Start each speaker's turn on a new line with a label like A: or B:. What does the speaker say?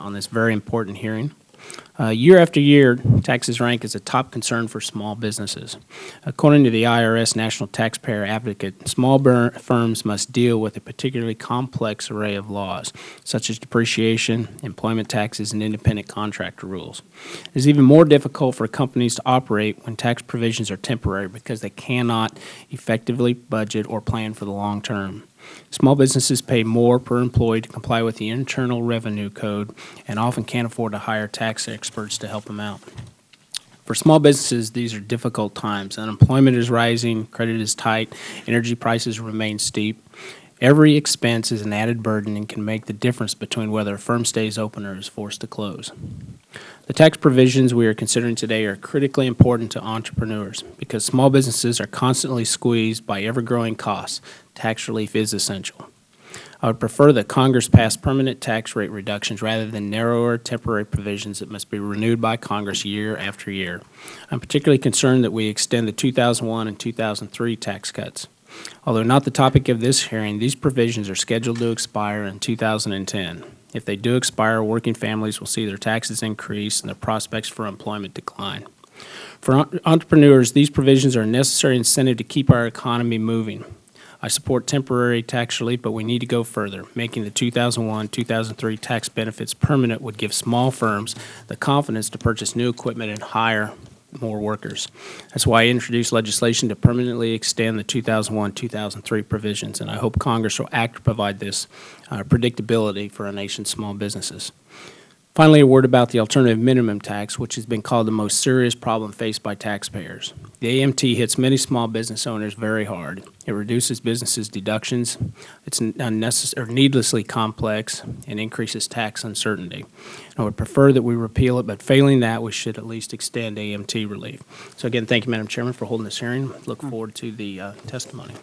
A: on this very important hearing. Year after year, taxes rank as a top concern for small businesses. According to the IRS National Taxpayer Advocate, small firms must deal with a particularly complex array of laws, such as depreciation, employment taxes, and independent contractor rules. It is even more difficult for companies to operate when tax provisions are temporary because they cannot effectively budget or plan for the long term. Small businesses pay more per employee to comply with the Internal Revenue Code and often can't afford to hire tax experts to help them out. For small businesses, these are difficult times. Unemployment is rising, credit is tight, energy prices remain steep. Every expense is an added burden and can make the difference between whether a firm stays open or is forced to close. The tax provisions we are considering today are critically important to entrepreneurs because small businesses are constantly squeezed by ever-growing costs. Tax relief is essential. I would prefer that Congress pass permanent tax rate reductions rather than narrower temporary provisions that must be renewed by Congress year after year. I'm particularly concerned that we extend the 2001 and 2003 tax cuts. Although not the topic of this hearing, these provisions are scheduled to expire in 2010. If they do expire, working families will see their taxes increase and their prospects for employment decline. For entrepreneurs, these provisions are a necessary incentive to keep our economy moving. I support temporary tax relief, but we need to go further. Making the 2001-2003 tax benefits permanent would give small firms the confidence to purchase new equipment and hire more workers. That's why I introduced legislation to permanently extend the 2001-2003 provisions, and I hope Congress will act to provide this predictability for our nation's small businesses. Finally, a word about the alternative minimum tax, which has been called the most serious problem faced by taxpayers. The AMT hits many small business owners very hard. It reduces businesses' deductions, it's needlessly complex, and increases tax uncertainty. I would prefer that we repeal it, but failing that, we should at least extend AMT relief. So again, thank you, Madam Chairman, for holding this hearing. Look forward to the testimony.